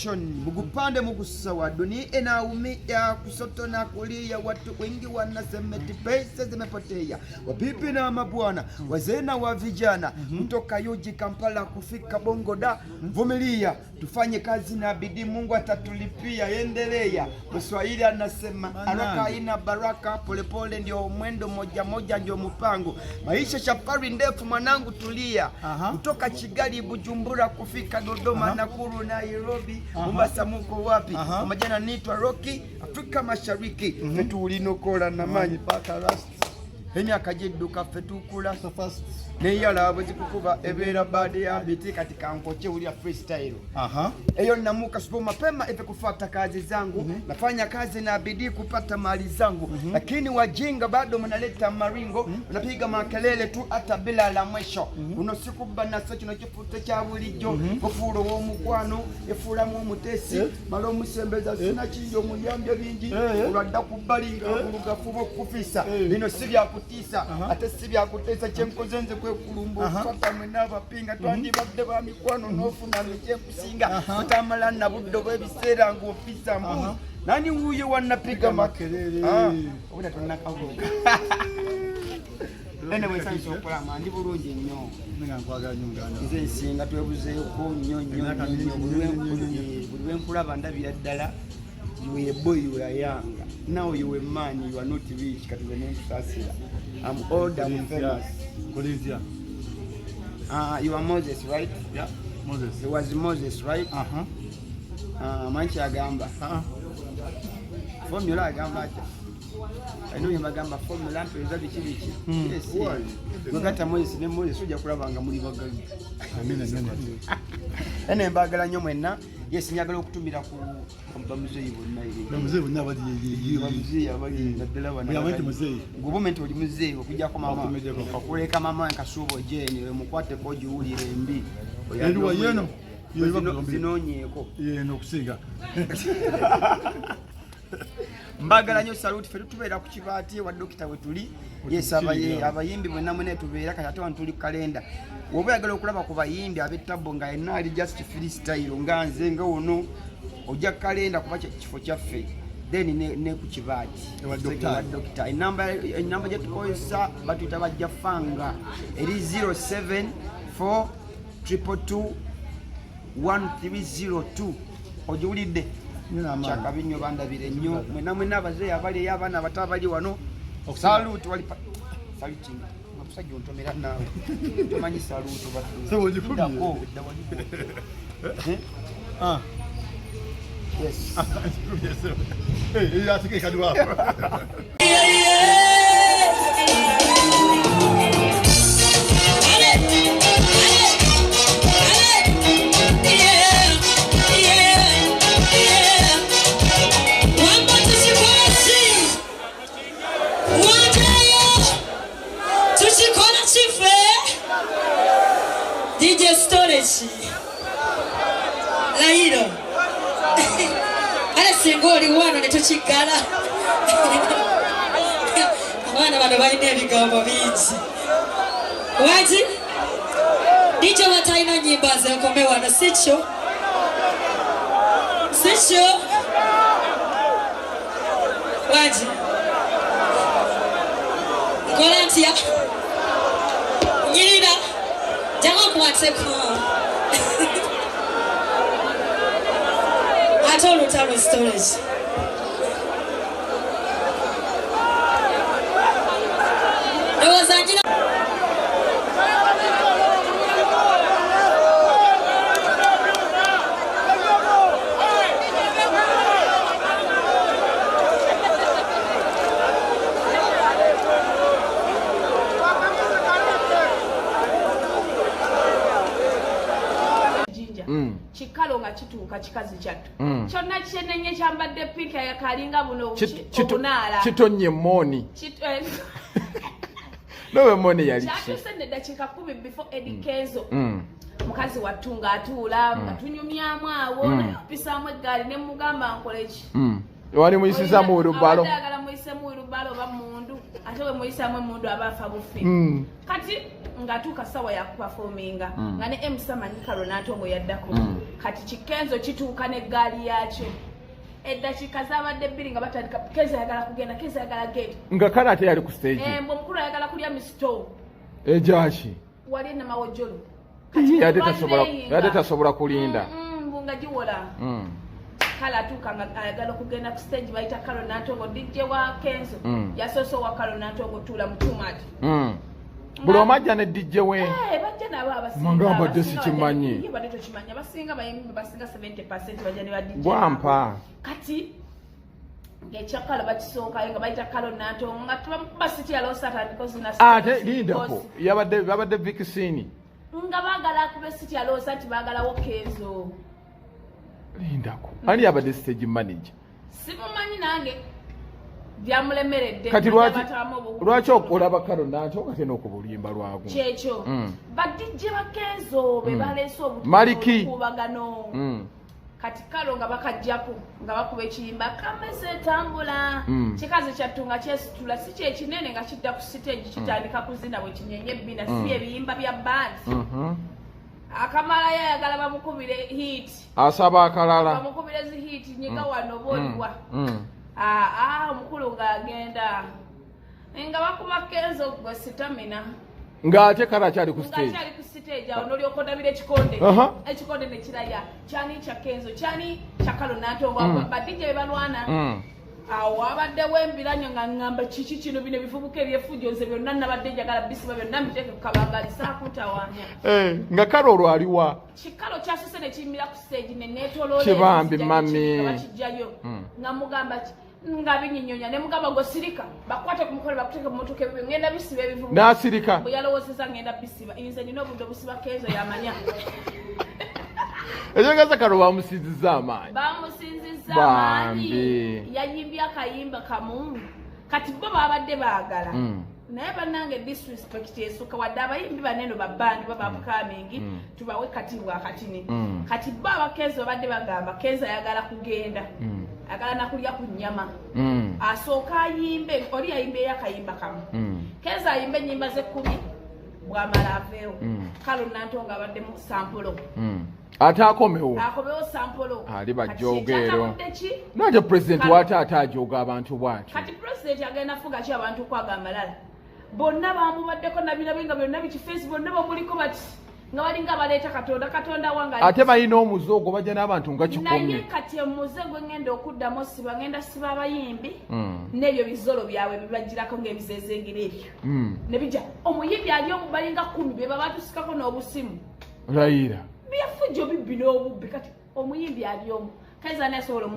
Production mugupande mukusawa duni enaumi ya kusoto na kulia watu wengi wanasemeti pesa zimepotea wapipi na mabwana wazena wa vijana kutoka Yuji Kampala kufika Bongo da vumilia tufanye kazi na bidii Mungu atatulipia endelea Mswahili anasema haraka ina baraka polepole ndio mwendo moja moja ndio mpango maisha safari ndefu mwanangu tulia kutoka Kigali Bujumbura kufika Dodoma Nakuru Nairobi Mombasa muko wapi kwa majina naitwa Rocky Afrika Mashariki fetu ulinokola na manyi paka rust heni akajiduka fetu kula so fast neyala abuzikukuba ebera bade ya biti katika nkoche uli ya freestyle eyo namuka supo mapema ife kufuata kazi zangu nafanya kazi na bidii kupata mali zangu lakini wajinga bado mnaleta maringo unapiga makelele tu hata bila la mwisho unosiku bana sacho nakifuta cha bulijo kufuro wo mukwano efura mu mutesi malo musembeza sina kinjo muyambye bingi uradda kubalinga uruga fubo kufisa bino sibya kutisa ate sibya kutesa chemkozenze kulumbu papa mwenava pinga twandi babde ba mikwano nofuna meche kusinga utamala na buddo bebisera ngo ofisa mbu nani huyo wanapiga makelele ubona tunakavuka ene wesa isokola mandi bulungi nnyo ninga nkwaga nyungana nze singa twebuze ko nnyo bulwe nkulaba ndabira ddala you a boy you are young now you a man you are not rich katuze nentusasira I'm old I'm famous Bolivia you are Moses right yeah Moses it was Moses right manchi agamba formula agamba I know yamagamba formula mpeza bikibichi yes ngata Moses ne Moses ujja kulabanga muri bagali amina ene mbagala nyo mwenna yes nyagala okutumira ku bamuzeyi bonna ile bamuzeyi bonna abadi bamuzeyi abadi nadala bana yawente muzeyi government oli muzeyi okujja ko mama okuleka mama nkasubo jeni mukwate ko juulire embi eriwa yeno zinonyeko yeno kusinga mbagala nyo salute fe tubeera ku kibati wa dokita wetuli yes abayimbi bonna mwene tubeera kati ate tuli kalenda wobe yagala okulaba ku bayimbi abetabo nga enali just freestyle nganze nga ono ojja kalenda kuba kifo kyaffe then ne ku kibati wa dokita enamba je tukoyesa batuita bajja fanga eri 0742221302 ojiwulidde chaka binyo bandabire nnyo mwena abazeyi abali abana batabali wano salute wali saluting musajja ontomera nawe tumanyi salute batu so wajikubye yes hey atike kadwa DJ Storage Lairo ale singoli wano ne tukigala abana bano balina ebigambo bingi waji DJ wataina nyimba zenkome wano sicho waji kolantia nyirira jango kuwatseko atolo talo storage ewazanjira chikalo nga kituuka kikazi kyattu kyonna kyenenye kyambadde pinka yakalinga buno okunala kitonye moni nowe moni yali kyatusedde dakiika 10 before Eddie Kenzo mukazi wattunga atuula nga tunyumyamu awo nayopisaamu eggaali ne mugamba nkoleki wali muyisizamu urubalo ayagala muyisemu urubalo oba mundu ate we muyisamu emundu aba afa bufi kati ngatuuka sawa yakupafominga nga ne emsamanyi kalo Nantongo yaddako kati kikenzo kituuka n'eggaali yakyo eddakiika zabadde bbiri nga batandika Kenzo ayagala kugenda Kenzo ayagala genda nga kale ate yali ku stage mbwe omukulu ayagala kulya misito ejaki wali enamawojjolo yate tasobola kulinda nga giwola kale atuuka nga ayagala okugenda ku stage bayita kalo Nantongo DJ wa Kenzo yasoose owa kalo Nantongo tuula mu tumati buli omajja ne DJ we bajja nabo manga badde sikimanyi badde tokimanyi abasinga bayimbi basinga 70% bajja ne ba DJ gwampa kati ng'ekyakalo bakisookayo nga bayita kalo Nantongo nga tubamukuba siti yaloosatandiko zina ate lindako babadde vikisini nga baagala akube siti yaloosa nti baagalawo Kenzo lindako ani yabadde stage manager simumanyi nange byamulemeredde kati lwaki olaba kalo Nantongo ate n'okubulimba lwago kyekyo badijje ba Kenzo be baleese obukuubagano kati kalo nga bakajjako nga bakuba ekiyimba kameze etambula kikazi kyattunga kyesitula si kyekinene nga kidda ku stage kitandika kuzina bwe kinyenye ebbina si ebiyimba bya bandi akamalayo ayagala bamukubire hit asaba akalala bamukubire zi hit nyiga wano boliwa omukulu ng'agenda nga bakuba Kenzo gwe sitamina ng'ate kale akyali ku stage awo n'olyoka odabira ekikonde ne kiraya kyani kya Kenzo kyani kya kalo Nantongo badijja be balwana awo wabaddewo embiranyo nga ŋŋamba kiki kino bino bivubuka ebyefujo nze byonna nabadde njagala bisiba byonna mbiteeke ku kabangali saakutawaanya nga kale olwo aliwa kikalo kyasuse ne kiymira ku stage ne neetoloola kibambi mami bakijjayo nga mugamba nga binyinyonya ne mugamba gosirika bakwate ku mukono bakuteeke mu motoka ebyo ngenda bisiba ebivubuka n'asirika bwe yalowoozeza ngenda bisiba nze nina obudde obusiba Kenzo yamanya ekyogeza kalo bamusinziza amaanyi yayimbye akayimba kamu kati bo babadde baagala naye bannange disrespect esukka wadde abayimbi baneno babbandi bababukamingi tubawe kati bwakatini kati bo abakenzo babadde bagamba Kenzo ayagala kugenda ayagala nakulya ku nnyama asooka ayimbe oli yayimbe akayimba kamu Kenzo ayimbe ennyimba ze10 bwamala aveewo kalo Nantongo abadde mu sampulo ate akomewo sampolo ali bajjogeero nanje president wate ate ajooga abantu bwati kati president agenda fuga ki abantu kwaga amalala bonna bamubaddeko nabinabinga byonna bikifeesi bonna bamuliko bati nga balinga abaleeta katonda wange ate balina omuze ogwo bajja n'abantu nga 10 naye kati omuze gwe ngenda okuddamu ngenda siba abayimbi n'ebyo bizolo byabwe bibagirako ng'ebizezengera ebyo ne bijja omuyimbi ali omu balinga 10 be babatusikako n'obusimu layira byafujjo bibbi n'obubbi kati omuyimbi ali omu Kenzo ani asobola